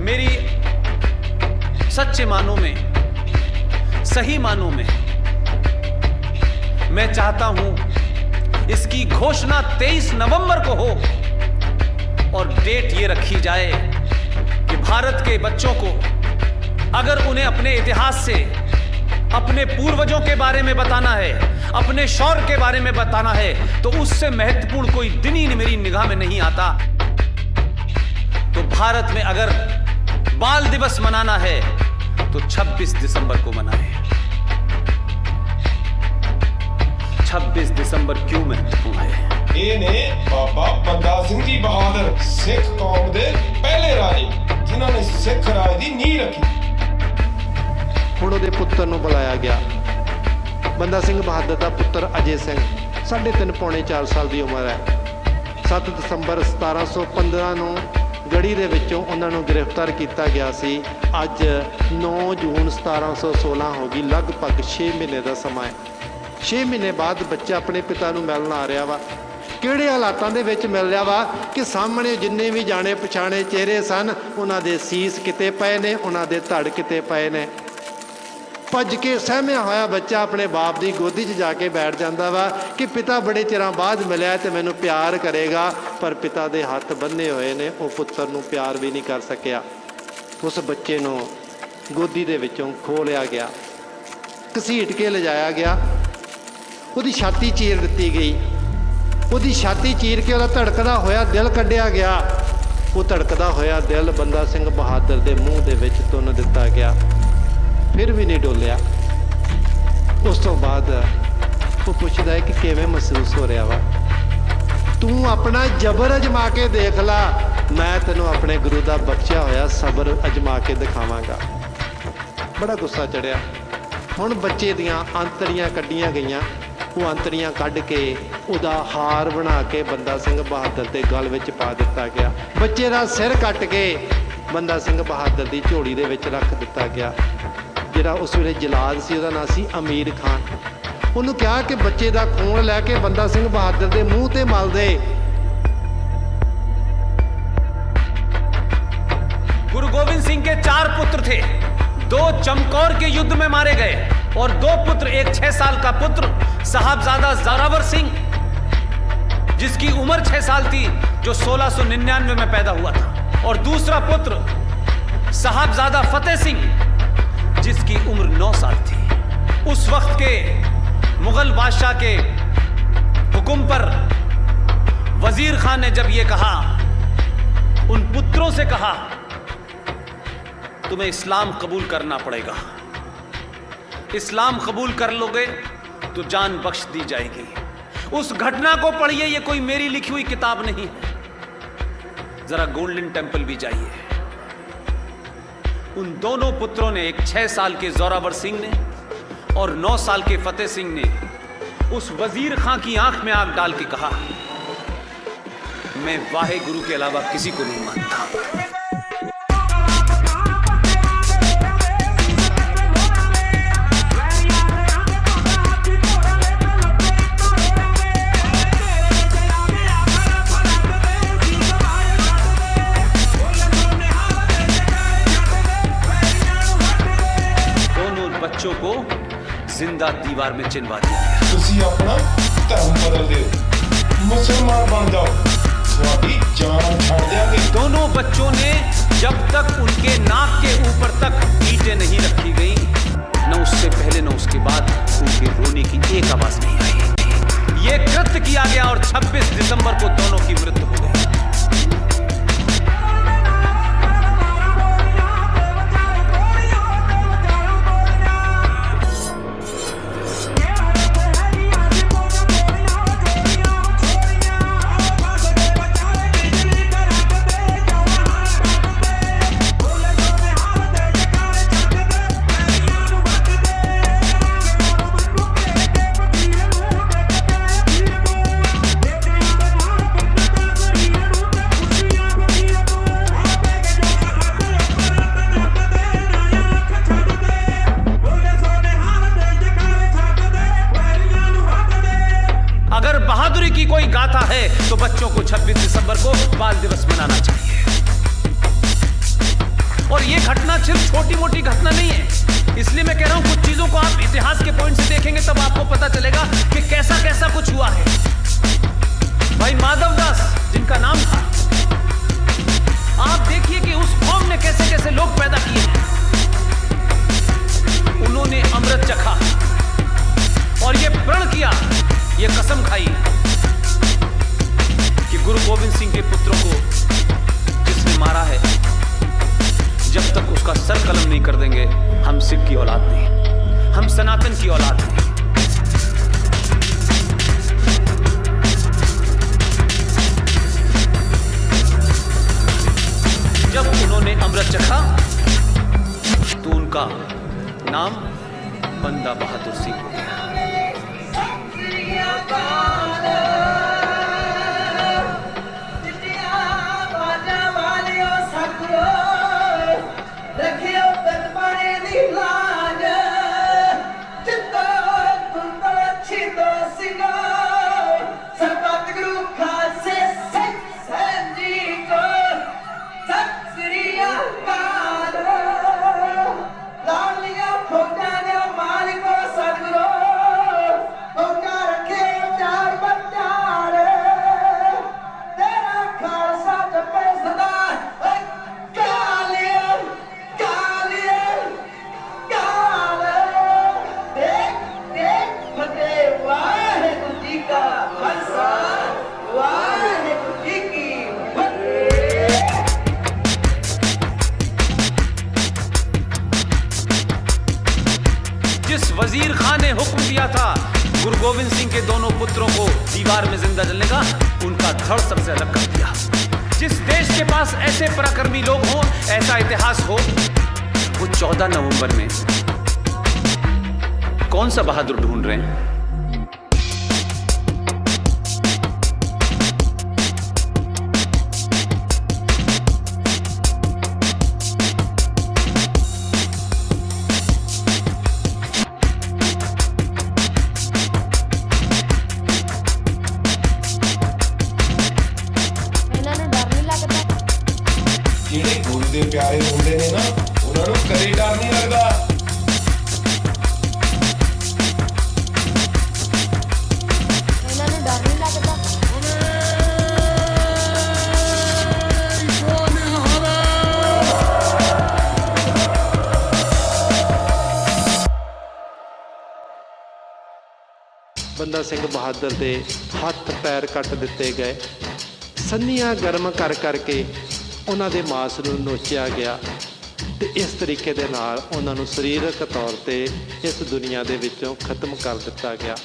मेरी सच्चे मानों में, सही मानों में मैं चाहता हूं इसकी घोषणा 23 नवंबर को हो और डेट ये रखी जाए कि भारत के बच्चों को अगर उन्हें अपने इतिहास से, अपने पूर्वजों के बारे में बताना है, अपने शौर्य के बारे में बताना है, तो उससे महत्वपूर्ण कोई दिन ही मेरी निगाह में नहीं आता। तो भारत में अगर बाल दिवस मनाना है तो 26 दिसंबर को मनाएं। 26 दिसंबर क्यों महत्वपूर्ण है? ਇਹ ਨੇ ਬਾਬਾ ਬੰਦਾ ਸਿੰਘ ਜੀ ਬਹਾਦਰ, ਸਿੱਖ ਕੌਮ ਦੇ ਪਹਿਲੇ ਰਾਜੇ ਜਿਨ੍ਹਾਂ ਨੇ ਸਿੱਖ ਰਾਜ ਦੀ ਨੀਂਹ ਰੱਖੀ। ਹੁਣ ਉਹਦੇ ਪੁੱਤਰ ਨੂੰ ਬੁਲਾਇਆ ਗਿਆ। ਬੰਦਾ ਸਿੰਘ ਬਹਾਦਰ ਦਾ ਪੁੱਤਰ ਅਜੇ ਸਿੰਘ 3.5 ਪੌਣੇ 4 ਸਾਲ ਦੀ ਉਮਰ ਹੈ। 7 ਦਸੰਬਰ 1715 ਨੂੰ ਗੜੀ ਦੇ ਵਿੱਚੋਂ ਉਹਨਾਂ ਨੂੰ ਗ੍ਰਿਫਤਾਰ ਕੀਤਾ ਗਿਆ ਸੀ। ਅੱਜ 9 ਜੂਨ 1716 ਹੋ ਗਈ, ਲਗਭਗ 6 ਮਹੀਨੇ ਦਾ ਸਮਾਂ ਹੈ। 6 ਮਹੀਨੇ ਬਾਅਦ ਬੱਚਾ ਆਪਣੇ ਪਿਤਾ ਨੂੰ ਮਿਲਣ ਆ ਰਿਹਾ ਵਾ। ਕਿਹੜੇ ਹਾਲਾਤਾਂ ਦੇ ਵਿੱਚ ਮਿਲ ਰਿਹਾ ਵਾ ਕਿ ਸਾਹਮਣੇ ਜਿੰਨੇ ਵੀ ਜਾਣੇ ਪਛਾਣੇ ਚਿਹਰੇ ਸਨ, ਉਹਨਾਂ ਦੇ ਸੀਸ ਕਿਤੇ ਪਏ ਨੇ, ਉਹਨਾਂ ਦੇ ਧੜ ਕਿਤੇ ਪਏ ਨੇ। ਭੱਜ ਕੇ ਸਹਿਮਿਆ ਹੋਇਆ ਬੱਚਾ ਆਪਣੇ ਬਾਪ ਦੀ ਗੋਦੀ 'ਚ ਜਾ ਕੇ ਬੈਠ ਜਾਂਦਾ ਵਾ ਕਿ ਪਿਤਾ ਬੜੇ ਚਿਰਾਂ ਬਾਅਦ ਮਿਲਿਆ ਤੇ ਮੈਨੂੰ ਪਿਆਰ ਕਰੇਗਾ, ਪਰ ਪਿਤਾ ਦੇ ਹੱਥ ਬੰਨੇ ਹੋਏ ਨੇ, ਉਹ ਪੁੱਤਰ ਨੂੰ ਪਿਆਰ ਵੀ ਨਹੀਂ ਕਰ ਸਕਿਆ। ਉਸ ਬੱਚੇ ਨੂੰ ਗੋਦੀ ਦੇ ਵਿੱਚੋਂ ਖੋਹ ਲਿਆ ਗਿਆ, ਘਸੀਟ ਕੇ ਲਿਜਾਇਆ ਗਿਆ, ਉਹਦੀ ਛਾਤੀ ਚੀਰ ਦਿੱਤੀ ਗਈ। ਉਹਦੀ ਛਾਤੀ ਚੀਰ ਕੇ ਉਹਦਾ ਧੜਕਦਾ ਹੋਇਆ ਦਿਲ ਕੱਢਿਆ ਗਿਆ। ਉਹ ਧੜਕਦਾ ਹੋਇਆ ਦਿਲ ਬੰਦਾ ਸਿੰਘ ਬਹਾਦਰ ਦੇ ਮੂੰਹ ਦੇ ਵਿੱਚ ਤੁੰਨ ਦਿੱਤਾ ਗਿਆ, ਫਿਰ ਵੀ ਨਹੀਂ ਡੋਲਿਆ। ਉਸ ਤੋਂ ਬਾਅਦ ਉਹ ਪੁੱਛਦਾ ਹੈ ਕਿ ਕਿਵੇਂ ਮਹਿਸੂਸ ਹੋ ਰਿਹਾ ਵਾ? ਤੂੰ ਆਪਣਾ ਜ਼ਬਰ ਅਜਮਾ ਕੇ ਦੇਖ ਲਾ, ਮੈਂ ਤੈਨੂੰ ਆਪਣੇ ਗੁਰੂ ਦਾ ਬਖਸ਼ਿਆ ਹੋਇਆ ਸਬਰ ਅਜਮਾ ਕੇ ਦਿਖਾਵਾਂਗਾ। ਬੜਾ ਗੁੱਸਾ ਚੜਿਆ। ਹੁਣ ਬੱਚੇ ਦੀਆਂ ਅੰਤੜੀਆਂ ਕੱਢੀਆਂ ਗਈਆਂ। ਉਹ ਅੰਤੜੀਆਂ ਕੱਢ ਕੇ ਉਹਦਾ ਹਾਰ ਬਣਾ ਕੇ ਬੰਦਾ ਸਿੰਘ ਬਹਾਦਰ ਦੇ ਗਲ ਵਿੱਚ ਪਾ ਦਿੱਤਾ ਗਿਆ। ਬੱਚੇ ਦਾ ਸਿਰ ਕੱਟ ਕੇ ਬੰਦਾ ਸਿੰਘ ਬਹਾਦਰ ਦੀ ਝੋਲੀ ਦੇ ਵਿੱਚ ਰੱਖ ਦਿੱਤਾ ਗਿਆ। ਜਿਹੜਾ ਉਸ ਵੇਲੇ ਜਲਾਦ ਸੀ, ਉਹਦਾ ਨਾਂ ਸੀ ਅਮੀਰ ਖਾਨ। ਉਹਨੂੰ ਕਿਹਾ ਕਿ ਬੱਚੇ ਦਾ ਖੂਨ ਲੈ ਕੇ ਬੰਦਾ ਸਿੰਘ ਬਹਾਦਰ ਦੇ ਮੂੰਹ ਤੇ ਮਲ ਦੇ। गुरु गोविंद सिंह के 4 पुत्र थे। 2 चमकौर के युद्ध में मारे गए और 2 पुत्र, एक 6 साल का पुत्र साहबजादा जोरावर सिंह, जिसकी उम्र 6 साल थी, जो 1699 में पैदा हुआ था, और दूसरा पुत्र साहबजादा फतेह सिंह, जिसकी उम्र 9 साल थी। उस वक्त के मुगल बादशाह के हुक्म पर वजीर खान ने जब ये कहा, उन पुत्रों से कहा, तुम्हें इस्लाम कबूल करना पड़ेगा, इस्लाम कबूल कर लोगे तो जान बख्श दी जाएगी। उस घटना को पढ़िए, ये कोई मेरी लिखी हुई किताब नहीं है। जरा गोल्डन टेंपल भी जाइए। उन दोनों पुत्रों ने, एक 6 साल के जोरावर सिंह ने और 9 साल के फतेह सिंह ने, उस वजीर खां की आंख में आंख डाल के कहा, मैं वाहे गुरु के अलावा किसी को नहीं मानता। बच्चों को जिंदा दीवार में चिनवा दिया गया। ਤੁਸੀਂ ਆਪਣਾ ਧਰਮ ਬਦਲ ਦਿਓ, ਮੁਸਲमान बन जाओ, ਤੁਹਾਡੀ जान छाड़ देंगे। दोनों बच्चों ने, जब तक उनके नाक के ऊपर तक ईंटें नहीं रखी गई, न उससे पहले न उसके बाद उनके रोने की एक आवाज नहीं आई। ये कृत्य किया गया और 26 दिसंबर को दोनों की मृत्यु हो गई। की कोई गाथा है तो बच्चों को 26 दिसंबर को बाल दिवस मनाना चाहिए। और ये घटना सिर्फ छोटी मोटी घटना नहीं है। इसलिए मैं कह रहा हूं कुछ चीजों को आप इतिहास के पॉइंट से देखेंगे तब आपको पता चलेगा कि कैसा कैसा कुछ हुआ है। भाई माधवदास जिनका नाम था, आप देखिए कि उस कौम ने कैसे कैसे लोग पैदा किए हैं। उन्होंने अमृत चखा और ये प्रण किया, ये कसम खाई कि गुरु गोविंद सिंह के पुत्रों को जिसने मारा है, जब तक उसका सर कलम नहीं कर देंगे, हम सिख की औलाद नहीं, हम सनातन की औलाद नहीं। जब उन्होंने अमृत चखा तो उनका नाम बंदा बहादुर सिंह हो गया। जिस वजीर खान ने हुक्म दिया था गुरु गोविंद सिंह के दोनों पुत्रों को दीवार में जिंदा जलने का, उनका धड़ सबसे अलग कर दिया। जिस देश के पास ऐसे पराक्रमी लोग हों, ऐसा इतिहास हो, वो 14 नवंबर में कौन सा बहादुर ढूंढ रहे हैं? ਜਿਹੜੇ ਗੁਰੂ ਦੇ ਪਿਆਰੇ ਹੁੰਦੇ ਨੇ ਨਾ, ਉਹਨਾਂ ਨੂੰ ਕਦੇ ਡਰ ਨਹੀਂ ਲੱਗਦਾ। ਇਹਨਾਂ ਨੂੰ ਡਰ ਨਹੀਂ ਲੱਗਦਾ। ਬੰਦਾ ਸਿੰਘ ਬਹਾਦਰ ਦੇ ਹੱਥ ਪੈਰ ਕੱਟ ਦਿੱਤੇ ਗਏ, ਸੰਨੀਆਂ ਗਰਮ ਕਰ ਕਰਕੇ ਉਹਨਾਂ ਦੇ ਮਾਸ ਨੂੰ ਨੋਚਿਆ ਗਿਆ ਤੇ ਇਸ ਤਰੀਕੇ ਦੇ ਨਾਲ ਉਹਨਾਂ ਨੂੰ ਸਰੀਰਕ ਤੌਰ ਤੇ ਇਸ ਦੁਨੀਆ ਦੇ ਵਿੱਚੋਂ ਖਤਮ ਕਰ ਦਿੱਤਾ ਗਿਆ।